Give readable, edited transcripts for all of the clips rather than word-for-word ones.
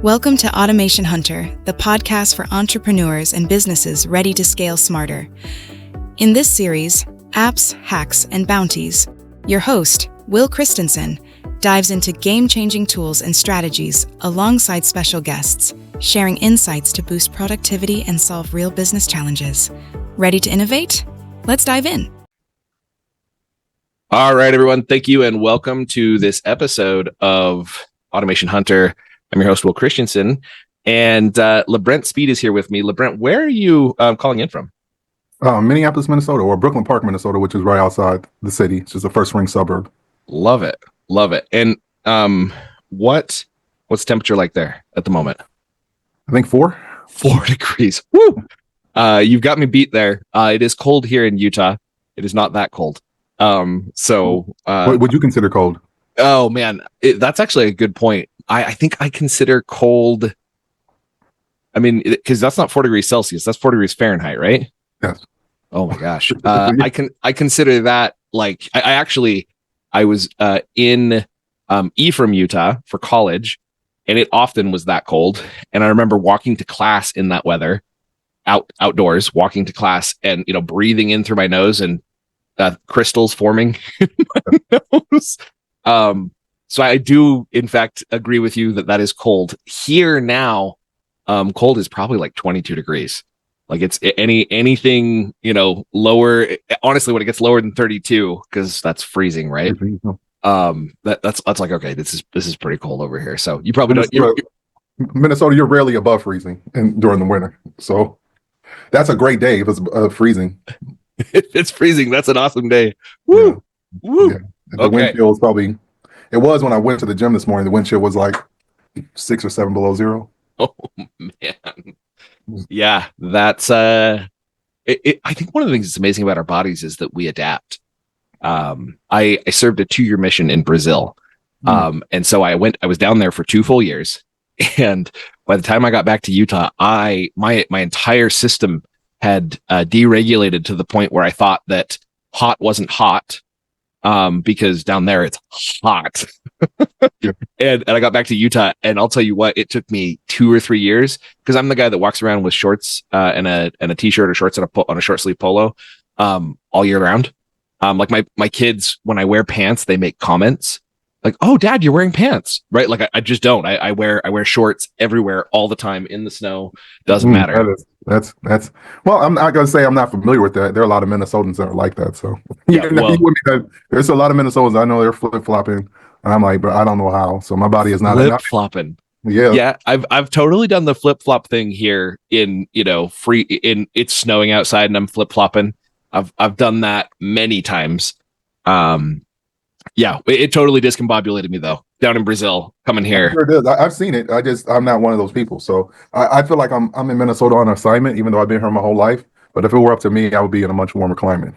Welcome to Automation Hunter, the podcast for entrepreneurs and businesses ready to scale smarter. In this series, Apps, Hacks, and Bounties, your host, Will Christensen, dives into game-changing tools and strategies alongside special guests, sharing insights to boost productivity and solve real business challenges. Ready to innovate? Let's dive in. All right, everyone. Thank you and welcome to this episode of Automation Hunter. I'm your host, Will Christensen, and LeBrent Speed is here with me. LeBrent, where are you calling in from? Minneapolis, Minnesota, or Brooklyn Park, Minnesota, which is right outside the city. It's just a first ring suburb. Love it. Love it. And what's the temperature like there at the moment? I think 4 degrees. Woo! You've got me beat there. It is cold here in Utah. It is not that cold. What would you consider cold? Oh man, that's actually a good point. I think I consider cold. I mean, because that's not 4 degrees Celsius. That's 4 degrees Fahrenheit, right? Yes. Oh my gosh. I consider that like I was in Ephraim, Utah for college, and it often was that cold. And I remember walking to class in that weather, outdoors, walking to class, and breathing in through my nose and crystals forming in my nose. So I do, in fact, agree with you that is cold. Here now, cold is probably like 22 degrees. Like it's anything, lower. Honestly, when it gets lower than 32, because that's freezing, right? That's like, okay, this is pretty cold over here. So you probably Minnesota, you're rarely above freezing during the winter. So that's a great day if it's freezing. If it's freezing, that's an awesome day. Woo! Yeah. Woo! Yeah. The wind chill is probably. It was when I went to the gym this morning. The wind chill was like 6 or 7 below zero. Oh man, yeah, that's I think one of the things that's amazing about our bodies is that we adapt. I served a 2-year mission in Brazil, and so I was down there for 2 full years. And by the time I got back to Utah, my entire system had deregulated to the point where I thought that hot wasn't hot. Because down there it's hot. Yeah. and I got back to Utah, and I'll tell you what, it took me 2 or 3 years, because I'm the guy that walks around with shorts and a t-shirt or shorts on a short sleeve polo all year round. Like my kids, when I wear pants, they make comments like, "Oh, Dad, you're wearing pants," right? Like I just don't. I wear shorts everywhere all the time in the snow. Doesn't matter. That's well, I'm not gonna say I'm not familiar with that. There are a lot of Minnesotans that are like that. So yeah, there's a lot of Minnesotans I know they're flip-flopping, and I'm like, but I don't know how. So my body is not flip-flopping. Yeah. I've totally done the flip-flop thing here in it's snowing outside and I'm flip-flopping. I've done that many times. Yeah, it totally discombobulated me though. Down in Brazil, coming here. Sure it is. I've seen it. I'm not one of those people. So I feel like I'm in Minnesota on assignment, even though I've been here my whole life. But if it were up to me, I would be in a much warmer climate.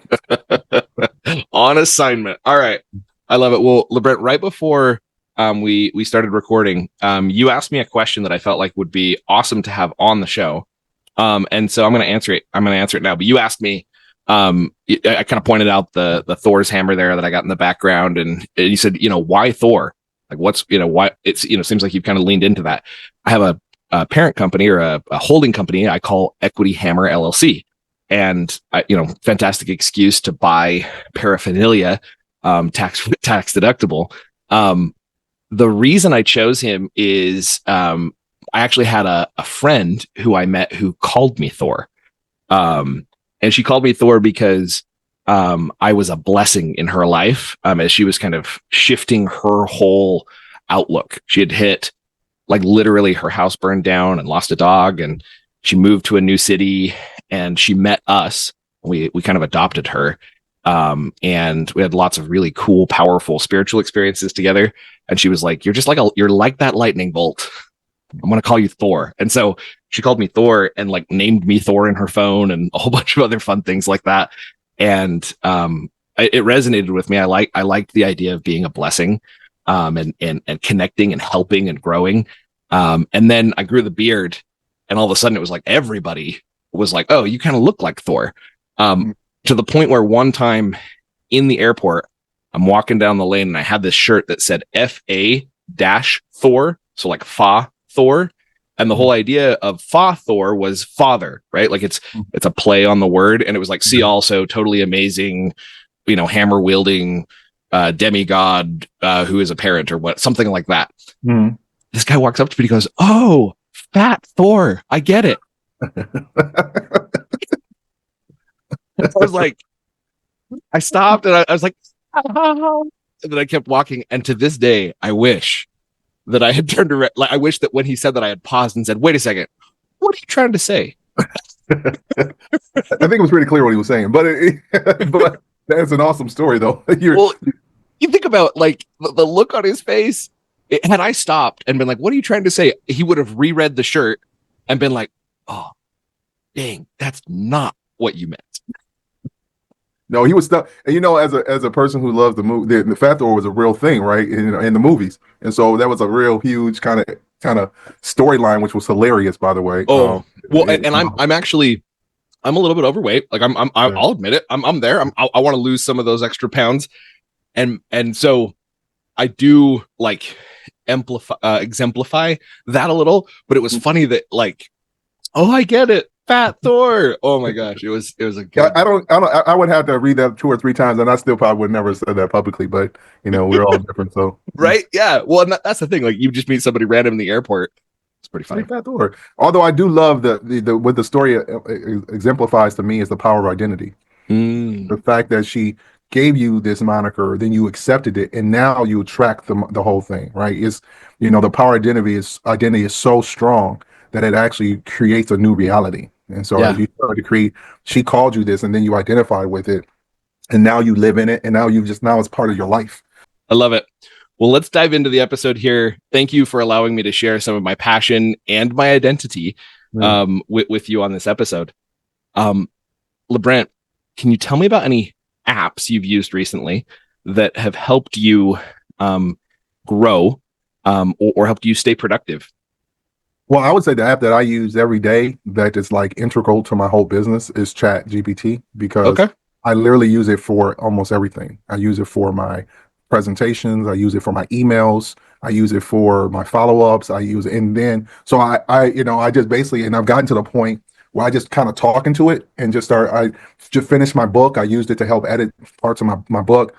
On assignment. All right. I love it. Well, LeBrent, right before we started recording, you asked me a question that I felt like would be awesome to have on the show. And so I'm going to answer it. I'm going to answer it now. But you asked me, I kind of pointed out the Thor's hammer there that I got in the background, and you said, why Thor? Like what's, why it's, seems like you've kind of leaned into that. I have a parent company or a holding company I call Equity Hammer LLC. And fantastic excuse to buy paraphernalia, tax deductible. The reason I chose him is, I actually had a friend who I met who called me Thor. And she called me Thor because I was a blessing in her life, as she was kind of shifting her whole outlook. She had hit, like, literally her house burned down and lost a dog, and she moved to a new city, and she met us. We kind of adopted her, and we had lots of really cool, powerful spiritual experiences together. And she was like, "You're like that lightning bolt. I'm going to call you Thor." And so she called me Thor and like named me Thor in her phone and a whole bunch of other fun things like that. And it resonated with me. I liked the idea of being a blessing, and connecting and helping and growing. And then I grew the beard, and all of a sudden it was like everybody was like, "Oh, you kind of look like Thor." To the point where one time in the airport, I'm walking down the lane and I had this shirt that said FA-Thor. So like Fa Thor. And the whole idea of Thor was father, right? Like it's a play on the word. And it was like, see also totally amazing, hammer wielding demigod who is a parent or something like that. This guy walks up to me and he goes, "Oh, fat Thor. I get it." I was like, I stopped and I was like, and then I kept walking. And to this day, I wish that I had turned around. Like, I wish that when he said that, I had paused and said, "Wait a second, what are you trying to say?" I think it was pretty clear what he was saying, but but that's an awesome story, though. Well, you think about like the look on his face. Had I stopped and been like, "What are you trying to say?" He would have reread the shirt and been like, "Oh, dang, that's not what you meant." No, he was stuck. And as a person who loves the movie, the Fat Thor was a real thing, right? In the movies, and so that was a real huge kind of storyline, which was hilarious, by the way. Oh, I'm a little bit overweight. Like I'll admit it. I'm there. I want to lose some of those extra pounds, and so I do like exemplify that a little. But it was funny that like, oh, I get it. Fat Thor. Oh my gosh, it was a good. I would have to read that 2 or 3 times, and I still probably would never say that publicly. But we're all different, so right, yeah. Well, and that's the thing. Like, you just meet somebody random in the airport. It's pretty funny. Fat Thor. Although I do love the what the story exemplifies to me is the power of identity. The fact that she gave you this moniker, then you accepted it, and now you attract the whole thing. Right? Is the power identity is so strong that it actually creates a new reality. And so as you started to create, she called you this, and then you identified with it, and now you live in it, and now it's part of your life. I love it. Well, let's dive into the episode here. Thank you for allowing me to share some of my passion and my identity with you on this episode. LeBrent, can you tell me about any apps you've used recently that have helped you grow or helped you stay productive? Well, I would say the app that I use every day that is like integral to my whole business is ChatGPT, because I literally use it for almost everything. I use it for my presentations. I use it for my emails. I use it for my follow-ups. I use it. And then, so I just basically, and I've gotten to the point where I just kind of talk into it and I just finished my book. I used it to help edit parts of my book.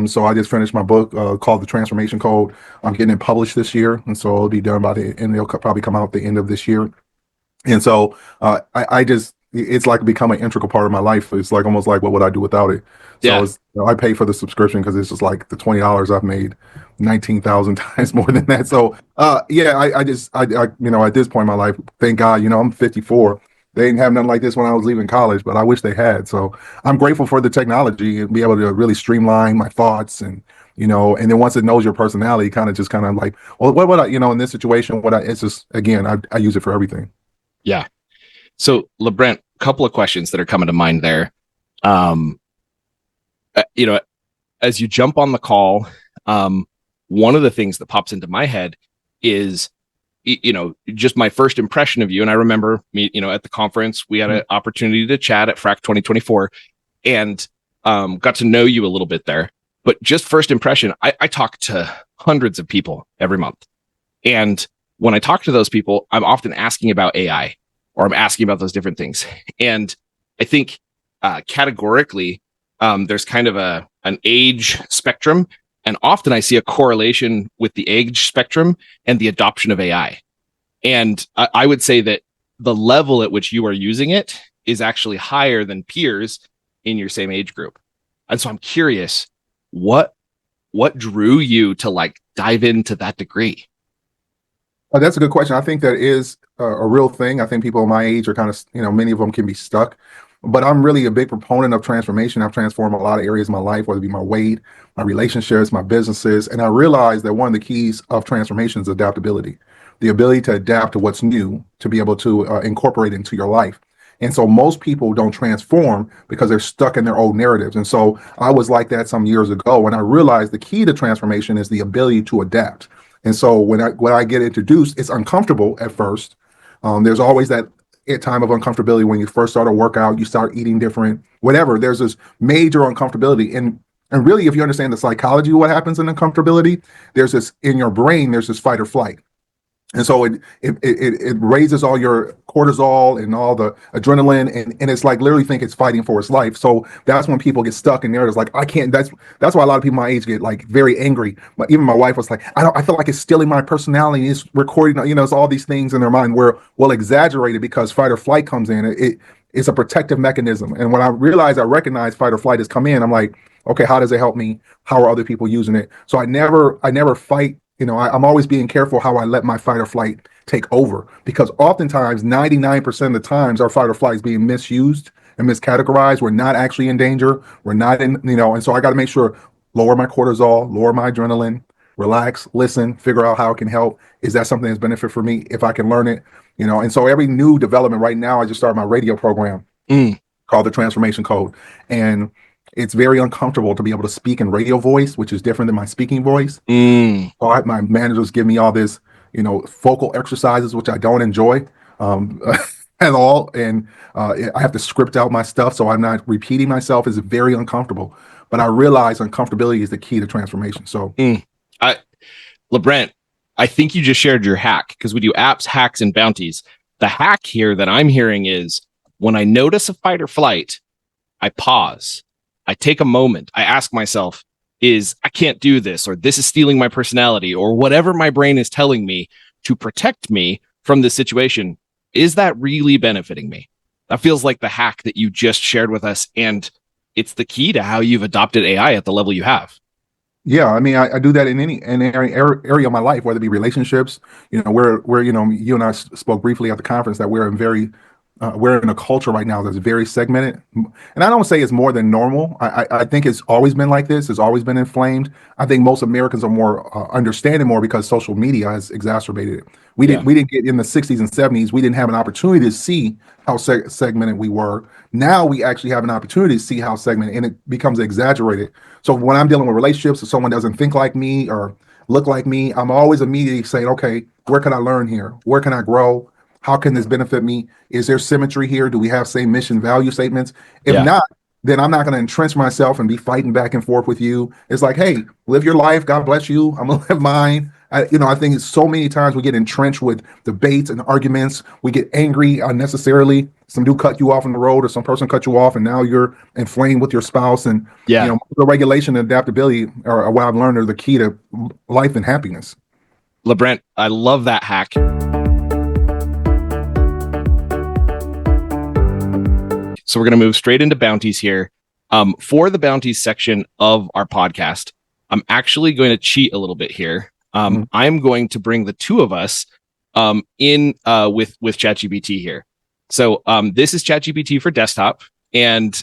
So I just finished my book called The Transformation Code. I'm getting it published this year, and so it'll be done and it'll probably come out at the end of this year. And so it's like become an integral part of my life. It's like almost like, what would I do without it? So I pay for the subscription because it's just like the $20 I've made 19,000 times more than that. So I at this point in my life, thank God, I'm 54. They didn't have nothing like this when I was leaving college, but I wish they had. So I'm grateful for the technology and be able to really streamline my thoughts and then once it knows your personality, kind of like, well, what would I, in this situation, it's just, again, I use it for everything. Yeah. So LeBrent, a couple of questions that are coming to mind there. As you jump on the call, one of the things that pops into my head is, just my first impression of you. And I remember me, at the conference, we had an opportunity to chat at FRAC 2024 and got to know you a little bit there. But just first impression, I talk to hundreds of people every month. And when I talk to those people, I'm often asking about AI, or I'm asking about those different things. And I think categorically, there's kind of an age spectrum. And often I see a correlation with the age spectrum and the adoption of AI. And I would say that the level at which you are using it is actually higher than peers in your same age group. And so I'm curious, what drew you to like dive into that degree? That's a good question. I think that is a real thing. I think people my age are kind of, many of them can be stuck. But I'm really a big proponent of transformation. I've transformed a lot of areas of my life, whether it be my weight, my relationships, my businesses. And I realized that one of the keys of transformation is adaptability, the ability to adapt to what's new, to be able to incorporate it into your life. And so most people don't transform because they're stuck in their old narratives. And so I was like that some years ago, and I realized the key to transformation is the ability to adapt. And so when I get introduced, it's uncomfortable at first. There's always that time of uncomfortability when you first start a workout, you start eating different, whatever. There's this major uncomfortability. And really, if you understand the psychology of what happens in uncomfortability, there's this in your brain, there's this fight or flight. And so it raises all your cortisol and all the adrenaline, and it's like literally think it's fighting for its life. So that's when people get stuck in there. It's like I can't. That's why a lot of people my age get like very angry. But even my wife was like, I feel like it's stealing my personality. It's recording. It's all these things in their mind where we'll exaggerate it because fight or flight comes in. It's a protective mechanism. And when I recognize fight or flight has come in, I'm like, okay, how does it help me? How are other people using it? So I never fight. I'm always being careful how I let my fight or flight take over, because oftentimes 99% of the times our fight or flight is being misused and miscategorized. We're not actually in danger. We're not in, and so I got to make sure lower my cortisol, lower my adrenaline, relax, listen, figure out how it can help. Is that something that's benefit for me if I can learn it? And so every new development right now, I just started my radio program called the Transformation Code. And it's very uncomfortable to be able to speak in radio voice, which is different than my speaking voice. My managers give me all this, vocal exercises, which I don't enjoy at all. And I have to script out my stuff so I'm not repeating myself. It's very uncomfortable. But I realize uncomfortability is the key to transformation. So, LeBrent, I think you just shared your hack, because we do apps, hacks, and bounties. The hack here that I'm hearing is when I notice a fight or flight, I pause. I take a moment. I ask myself, I can't do this, or this is stealing my personality, or whatever my brain is telling me to protect me from this situation. Is that really benefiting me? That feels like the hack that you just shared with us. And it's the key to how you've adopted AI at the level you have. Yeah, I mean, I do that in any area of my life, whether it be relationships. Where you and I spoke briefly at the conference that we're in a culture right now that's very segmented, and I don't say it's more than normal. I think it's always been like this. It's always been inflamed. I think most Americans are more understanding more because social media has exacerbated it. We didn't get in the 60s and 70s. We didn't have an opportunity to see how segmented we were. Now we actually have an opportunity to see how segmented, and it becomes exaggerated. So when I'm dealing with relationships, if someone doesn't think like me or look like me, I'm always immediately saying, okay, where can I learn here? Where can I grow? How can this benefit me? Is there symmetry here? Do we have same mission value statements? If not, then I'm not going to entrench myself and be fighting back and forth with you. It's like, hey, live your life. God bless you. I'm going to live mine. I think so many times we get entrenched with debates and arguments. We get angry unnecessarily. Some dude cut you off on the road, or some person cut you off, and now you're inflamed with your spouse. And the regulation and adaptability are what I've learned are the key to life and happiness. LeBrent, I love that hack. So we're going to move straight into bounties here. For the bounties section of our podcast, I'm actually going to cheat a little bit here. I'm going to bring the two of us in with ChatGPT here. So this is ChatGPT for desktop, and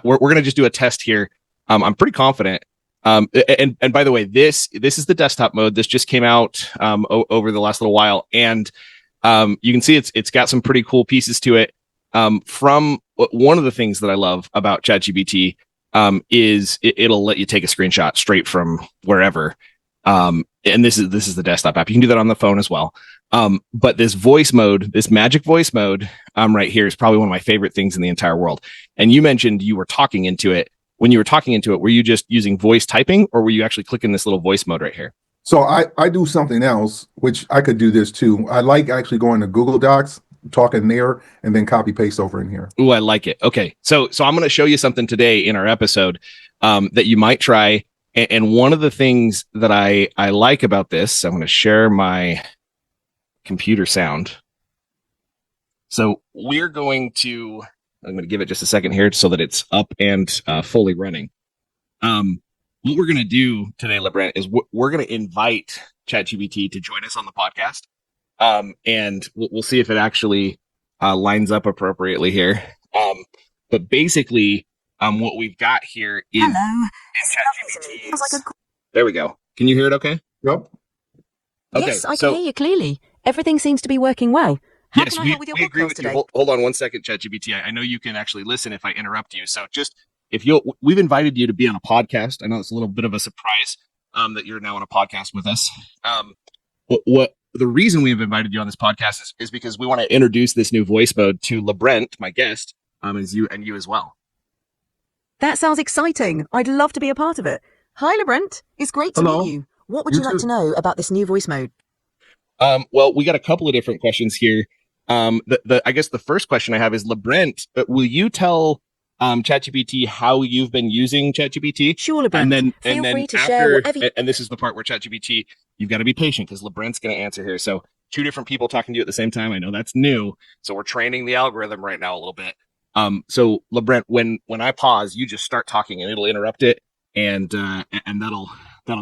we're going to just do a test here. I'm pretty confident. And by the way, this is the desktop mode. This just came out over the last little while, and you can see it's got some pretty cool pieces to it. From one of the things that I love about ChatGPT is it'll let you take a screenshot straight from wherever. And this is the desktop app. You can do that on the phone as well. But this voice mode, this magic voice mode, right here is probably one of my favorite things in the entire world. And you mentioned you were talking into it. When you were talking into it, were you just using voice typing, or were you actually clicking this little voice mode right here? So I do something else, which I could do this too. I like actually going to Google Docs, talking there, and then copy paste over in here. Ooh, I like it. Okay. So I'm going to show you something today in our episode that you might try. And one of the things that I like about this, I'm going to share my computer sound. So I'm going to give it just a second here so that it's up and fully running. What we're going to do today, LeBrent, is we're going to invite ChatGPT to join us on the podcast. And we'll see if it actually lines up appropriately here. But basically, what we've got here is ChatGPT. There we go. Can you hear it okay? Yep. Okay, yes, I can hear you clearly. Everything seems to be working well. How yes, can I help with your podcast today? Hold on one second, ChatGPT. I know you can actually listen if I interrupt you. So just we've invited you to be on a podcast. I know it's a little bit of a surprise that you're now on a podcast with us. What the reason we've invited you on this podcast is because we want to introduce this new voice mode to LeBrent, my guest, as you as well. That sounds exciting. I'd love to be a part of it. Hi, LeBrent. It's great to meet you. What would you like to know about this new voice mode? Well, we got a couple of different questions here. I guess the first question I have is, LeBrent, will you tell ChatGPT how you've been using ChatGPT? Sure, And LeBrent. then Feel free to share whatever. and this is the part where ChatGPT, you've got to be patient because LeBrent's going to answer here. So two different people talking to you at the same time. I know that's new, so we're training the algorithm right now a little bit. So LeBrent, when I pause, you just start talking and it'll interrupt it, and that'll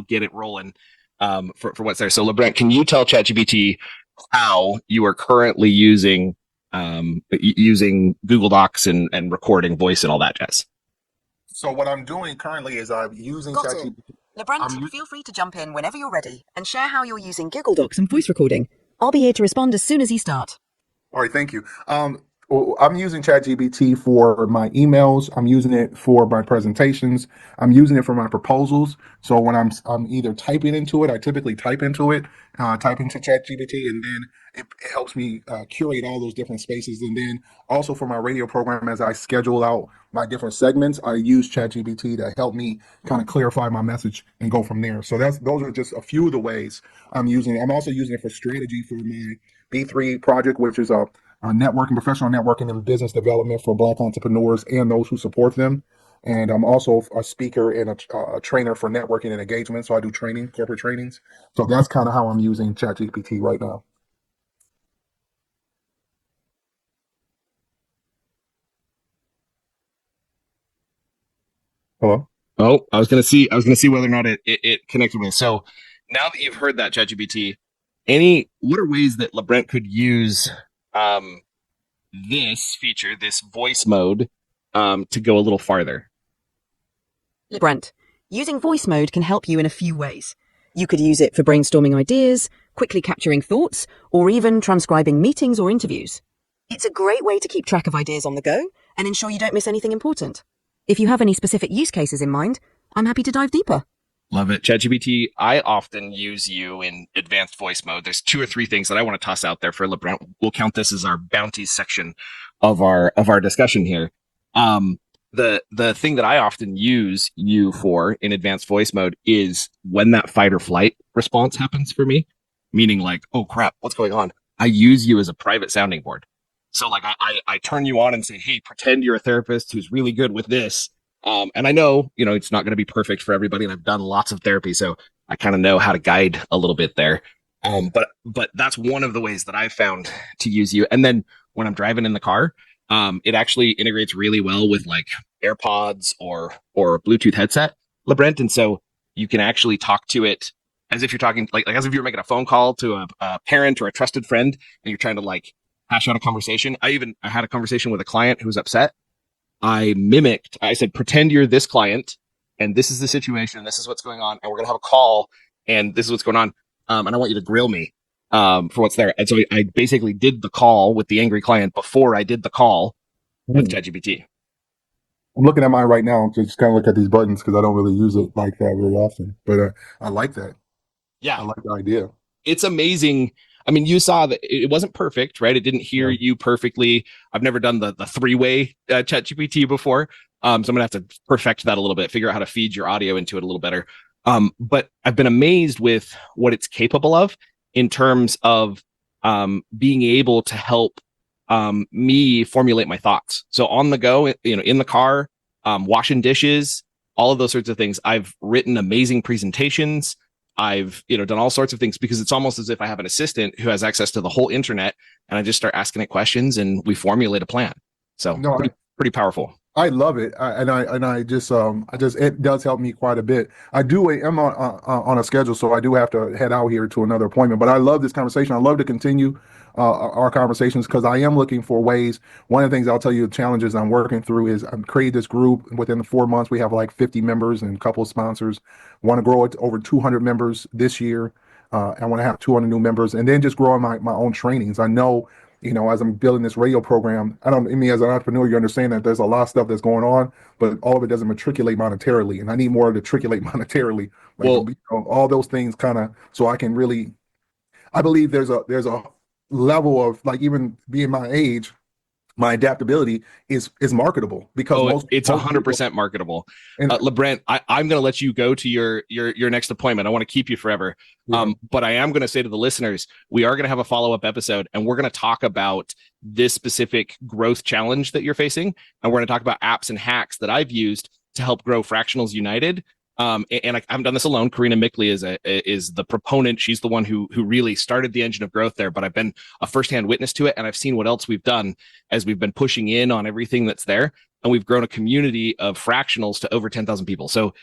get it rolling. For what's there. So LeBrent, can you tell ChatGPT how you are currently using using Google Docs and recording voice and all that jazz? So what I'm doing currently is I'm using Got it. ChatGPT. LeBrent, feel free to jump in whenever you're ready and share how you're using Google Docs and voice recording. I'll be here to respond as soon as you start. All right, thank you. I'm using ChatGPT for my emails. I'm using it for my presentations. I'm using it for my proposals. So when I'm either typing into it, I typically type into it, type into ChatGPT, and then it helps me curate all those different spaces. And then also for my radio program, as I schedule out my different segments, I use ChatGPT to help me kind of clarify my message and go from there. So those are just a few of the ways I'm using it. I'm also using it for strategy for my B3 project, which is a networking, professional networking, and business development for Black entrepreneurs and those who support them. And I'm also a speaker and a trainer for networking and engagement. So I do training, corporate trainings. So that's kind of how I'm using ChatGPT right now. Hello? Oh, I was gonna see whether or not it connected with me. So now that you've heard that, ChatGPT, what are ways that LeBrent could use this feature, this voice mode, to go a little farther? LeBrent, using voice mode can help you in a few ways. You could use it for brainstorming ideas, quickly capturing thoughts, or even transcribing meetings or interviews. It's a great way to keep track of ideas on the go and ensure you don't miss anything important. If you have any specific use cases in mind, I'm happy to dive deeper. Love it. ChatGPT, I often use you in advanced voice mode. There's 2 or 3 things that I want to toss out there for LeBrent. We'll count this as our bounties section of our discussion here. The thing that I often use you for in advanced voice mode is when that fight or flight response happens for me, meaning like, oh crap, what's going on? I use you as a private sounding board. So like I turn you on and say, hey, pretend you're a therapist who's really good with this. And I know, it's not going to be perfect for everybody. And I've done lots of therapy, so I kind of know how to guide a little bit there. But that's one of the ways that I've found to use you. And then when I'm driving in the car, it actually integrates really well with like AirPods or a Bluetooth headset, LeBrent. And so you can actually talk to it as if you're talking like as if you're making a phone call to a parent or a trusted friend, and you're trying to like hash out a conversation. I had a conversation with a client who was upset. I said, pretend you're this client and this is the situation. This is what's going on. And we're going to have a call and this is what's going on. And I want you to grill me, for what's there. And so I basically did the call with the angry client before I did the call with ChatGPT. I'm looking at mine right now to just kind of look at these buttons because I don't really use it like that very often. But I like that. Yeah. I like the idea. It's amazing. I mean, you saw that it wasn't perfect, right? It didn't hear you perfectly. I've never done the 3-way ChatGPT before. So I'm going to have to perfect that a little bit, figure out how to feed your audio into it a little better. But I've been amazed with what it's capable of in terms of being able to help me formulate my thoughts. So on the go, in the car, washing dishes, all of those sorts of things. I've written amazing presentations. I've done all sorts of things because it's almost as if I have an assistant who has access to the whole internet, and I just start asking it questions and we formulate a plan. So pretty powerful. I love it, I just it does help me quite a bit. I'm on a schedule, so I do have to head out here to another appointment. But I love this conversation. I love to continue our conversations because I am looking for ways. One of the things I'll tell you, the challenges I'm working through is I'm created this group. Within the 4 months, we have like 50 members and a couple of sponsors. Want to grow it to over 200 members this year. I want to have 200 new members, and then just growing my own trainings. I know, as I'm building this radio program, as an entrepreneur, you understand that there's a lot of stuff that's going on, but all of it doesn't matriculate monetarily. And I need more to matriculate monetarily. All those things kind of, so I can really, I believe there's a level of like, even being my age, my adaptability is marketable because it's 100% marketable. And LeBrent, I'm going to let you go to your next appointment. I want to keep you forever. Yeah. But I am going to say to the listeners, we are going to have a follow-up episode, and we're going to talk about this specific growth challenge that you're facing. And we're going to talk about apps and hacks that I've used to help grow Fractionals United. And I haven't done this alone. Karina Mickley is the proponent. She's the one who really started the engine of growth there, but I've been a firsthand witness to it. And I've seen what else we've done as we've been pushing in on everything that's there. And we've grown a community of fractionals to over 10,000 people. So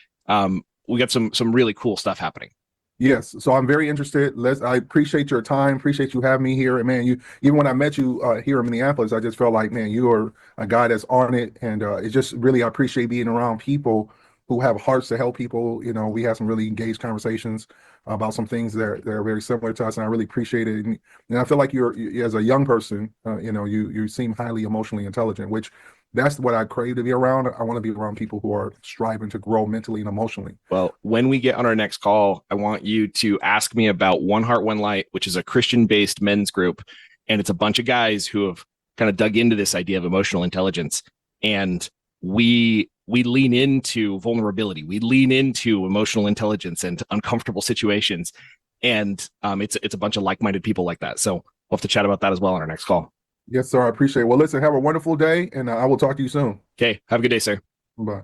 we got some really cool stuff happening. Yes. So I'm very interested. I appreciate your time. Appreciate you having me here. And man, even when I met you here in Minneapolis, I just felt like, man, you are a guy that's on it. And it's just really, I appreciate being around people who have hearts to help people. You know, we had some really engaged conversations about some things that are very similar to us, and I really appreciate it. And I feel like you're as a young person, you seem highly emotionally intelligent, which that's what I crave to be around. I want to be around people who are striving to grow mentally and emotionally. Well, when we get on our next call, I want you to ask me about One Heart, One Light, which is a Christian-based men's group, and it's a bunch of guys who have kind of dug into this idea of emotional intelligence, and we lean into vulnerability. We lean into emotional intelligence and uncomfortable situations. And it's a bunch of like-minded people like that. So we'll have to chat about that as well on our next call. Yes, sir. I appreciate it. Well, listen, have a wonderful day, and I will talk to you soon. Okay. Have a good day, sir. Bye.